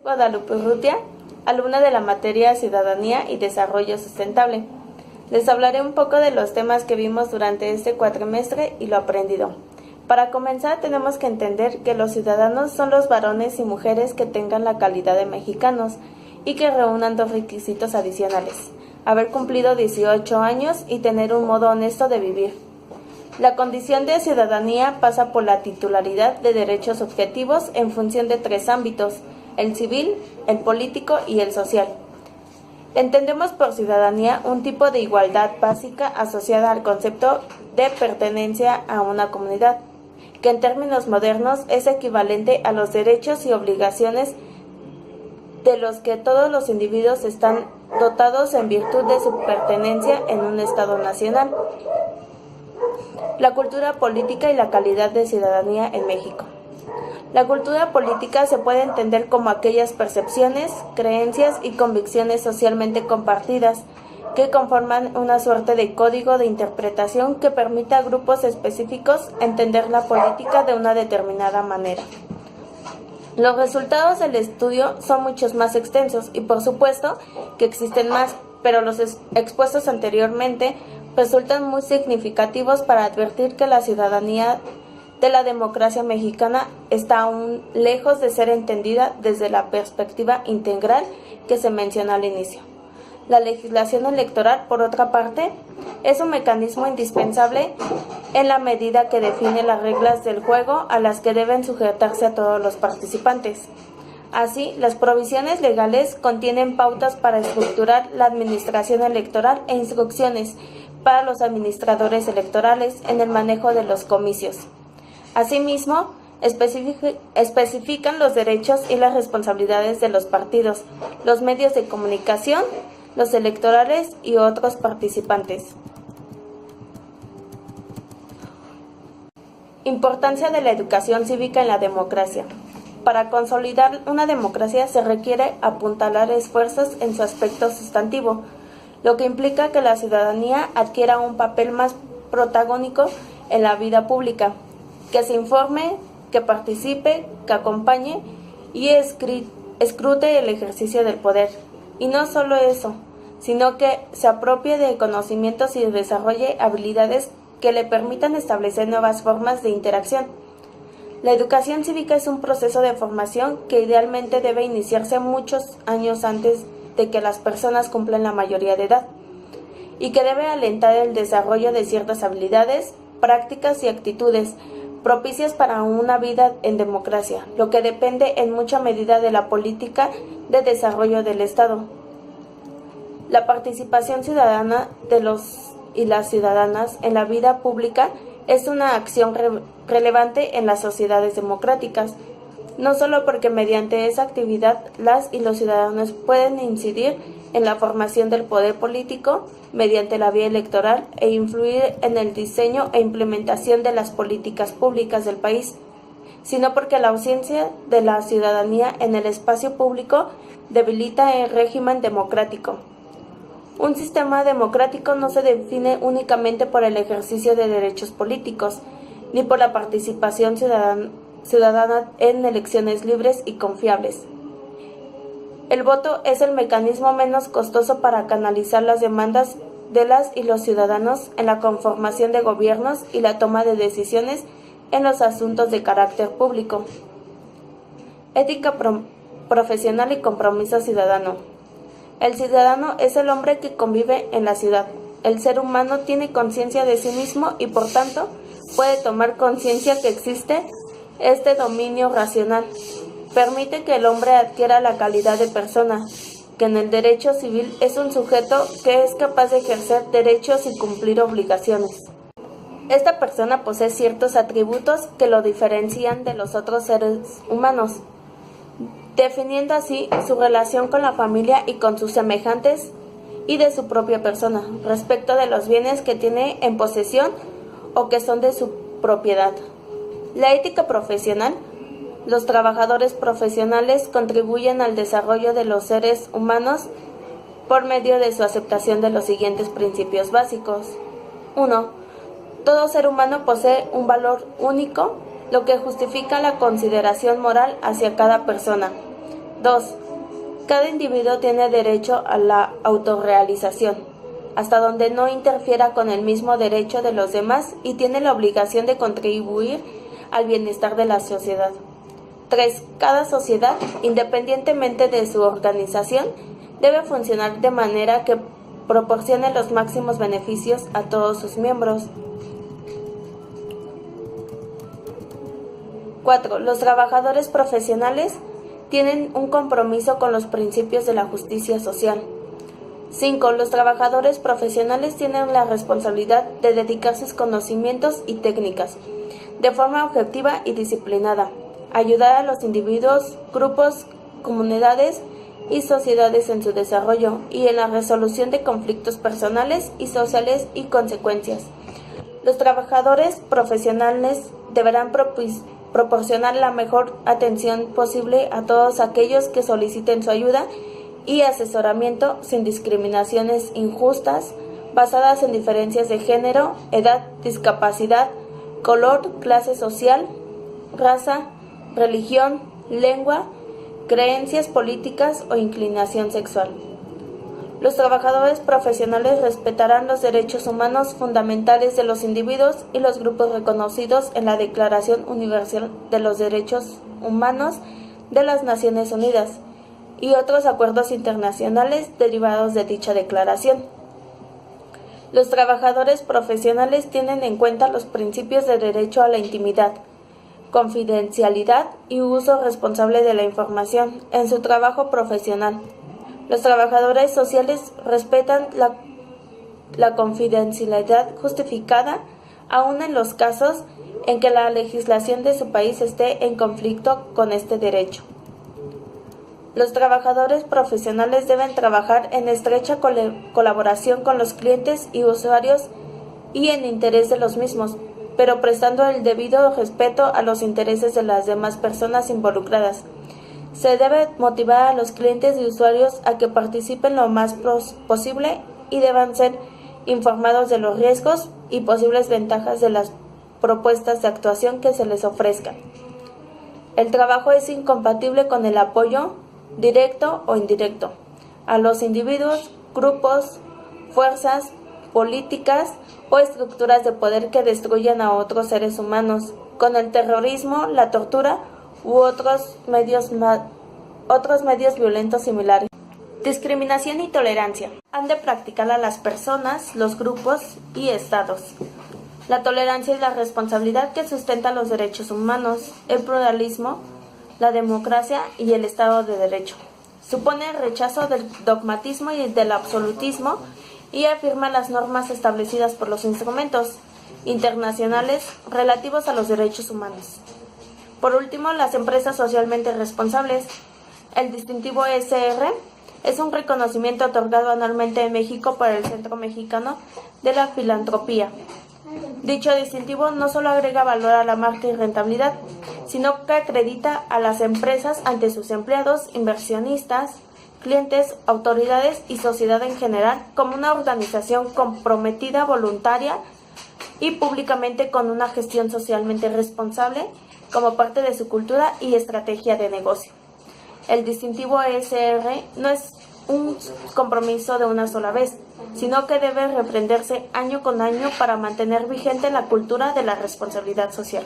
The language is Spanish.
Guadalupe Urrutia, alumna de la materia Ciudadanía y Desarrollo Sustentable. Les hablaré un poco de los temas que vimos durante este cuatrimestre y lo aprendido. Para comenzar, tenemos que entender que los ciudadanos son los varones y mujeres que tengan la calidad de mexicanos y que reúnan dos requisitos adicionales: haber cumplido 18 años y tener un modo honesto de vivir. La condición de ciudadanía pasa por la titularidad de derechos subjetivos en función de tres ámbitos: el civil, el político y el social. Entendemos por ciudadanía un tipo de igualdad básica asociada al concepto de pertenencia a una comunidad, que en términos modernos es equivalente a los derechos y obligaciones de los que todos los individuos están dotados en virtud de su pertenencia en un Estado nacional. La cultura política y la calidad de ciudadanía en México. La cultura política se puede entender como aquellas percepciones, creencias y convicciones socialmente compartidas que conforman una suerte de código de interpretación que permite a grupos específicos entender la política de una determinada manera. Los resultados del estudio son muchos más extensos y por supuesto que existen más, pero los expuestos anteriormente resultan muy significativos para advertir que la ciudadanía de la democracia mexicana está aún lejos de ser entendida desde la perspectiva integral que se menciona al inicio. La legislación electoral, por otra parte, es un mecanismo indispensable en la medida que define las reglas del juego a las que deben sujetarse a todos los participantes. Así, las provisiones legales contienen pautas para estructurar la administración electoral e instrucciones para los administradores electorales en el manejo de los comicios. Asimismo, especifican los derechos y las responsabilidades de los partidos, los medios de comunicación, los electorales y otros participantes. Importancia de la educación cívica en la democracia. Para consolidar una democracia se requiere apuntalar esfuerzos en su aspecto sustantivo, lo que implica que la ciudadanía adquiera un papel más protagónico en la vida pública, que se informe, que participe, que acompañe y escrute el ejercicio del poder. Y no solo eso, sino que se apropie de conocimientos y desarrolle habilidades que le permitan establecer nuevas formas de interacción. La educación cívica es un proceso de formación que idealmente debe iniciarse muchos años antes de que las personas cumplan la mayoría de edad, y que debe alentar el desarrollo de ciertas habilidades, prácticas y actitudes propicias para una vida en democracia, lo que depende en mucha medida de la política de desarrollo del Estado. La participación ciudadana de los y las ciudadanas en la vida pública es una acción relevante en las sociedades democráticas, no solo porque mediante esa actividad las y los ciudadanos pueden incidir en la formación del poder político mediante la vía electoral e influir en el diseño e implementación de las políticas públicas del país, sino porque la ausencia de la ciudadanía en el espacio público debilita el régimen democrático. Un sistema democrático no se define únicamente por el ejercicio de derechos políticos, ni por la participación ciudadana en elecciones libres y confiables. El voto es el mecanismo menos costoso para canalizar las demandas de las y los ciudadanos en la conformación de gobiernos y la toma de decisiones en los asuntos de carácter público. Ética profesional y compromiso ciudadano. El ciudadano es el hombre que convive en la ciudad. El ser humano tiene conciencia de sí mismo y por tanto puede tomar conciencia que existe este dominio racional. Permite que el hombre adquiera la calidad de persona, que en el derecho civil es un sujeto que es capaz de ejercer derechos y cumplir obligaciones. Esta persona posee ciertos atributos que lo diferencian de los otros seres humanos, definiendo así su relación con la familia y con sus semejantes y de su propia persona, respecto de los bienes que tiene en posesión o que son de su propiedad. La ética profesional. Los trabajadores profesionales contribuyen al desarrollo de los seres humanos por medio de su aceptación de los siguientes principios básicos. 1. Todo ser humano posee un valor único, lo que justifica la consideración moral hacia cada persona. 2. Cada individuo tiene derecho a la autorrealización, hasta donde no interfiera con el mismo derecho de los demás y tiene la obligación de contribuir al bienestar de la sociedad. 3. Cada sociedad, independientemente de su organización, debe funcionar de manera que proporcione los máximos beneficios a todos sus miembros. 4. Los trabajadores profesionales tienen un compromiso con los principios de la justicia social. 5. Los trabajadores profesionales tienen la responsabilidad de dedicar sus conocimientos y técnicas de forma objetiva y disciplinada, ayudar a los individuos, grupos, comunidades y sociedades en su desarrollo y en la resolución de conflictos personales y sociales y consecuencias. Los trabajadores profesionales deberán proporcionar la mejor atención posible a todos aquellos que soliciten su ayuda y asesoramiento sin discriminaciones injustas basadas en diferencias de género, edad, discapacidad, color, clase social, raza, religión, lengua, creencias políticas o inclinación sexual. Los trabajadores profesionales respetarán los derechos humanos fundamentales de los individuos y los grupos reconocidos en la Declaración Universal de los Derechos Humanos de las Naciones Unidas y otros acuerdos internacionales derivados de dicha declaración. Los trabajadores profesionales tienen en cuenta los principios de derecho a la intimidad, confidencialidad y uso responsable de la información en su trabajo profesional. Los trabajadores sociales respetan la confidencialidad justificada, aun en los casos en que la legislación de su país esté en conflicto con este derecho. Los trabajadores profesionales deben trabajar en estrecha colaboración con los clientes y usuarios y en interés de los mismos, pero prestando el debido respeto a los intereses de las demás personas involucradas. Se debe motivar a los clientes y usuarios a que participen lo más posible y deban ser informados de los riesgos y posibles ventajas de las propuestas de actuación que se les ofrezcan. El trabajo es incompatible con el apoyo, directo o indirecto, a los individuos, grupos, fuerzas políticas o estructuras de poder que destruyan a otros seres humanos, con el terrorismo, la tortura u otros medios violentos similares. Discriminación y tolerancia. Han de practicar a las personas, los grupos y estados. La tolerancia es la responsabilidad que sustenta los derechos humanos, el pluralismo, la democracia y el Estado de Derecho. Supone el rechazo del dogmatismo y del absolutismo y afirma las normas establecidas por los instrumentos internacionales relativos a los derechos humanos. Por último, las empresas socialmente responsables. El distintivo SR es un reconocimiento otorgado anualmente en México por el Centro Mexicano de la Filantropía. Dicho distintivo no solo agrega valor a la marca y rentabilidad, sino que acredita a las empresas ante sus empleados, inversionistas, clientes, autoridades y sociedad en general como una organización comprometida, voluntaria y públicamente con una gestión socialmente responsable como parte de su cultura y estrategia de negocio. El distintivo ESR no es un compromiso de una sola vez, sino que debe reprenderse año con año para mantener vigente la cultura de la responsabilidad social.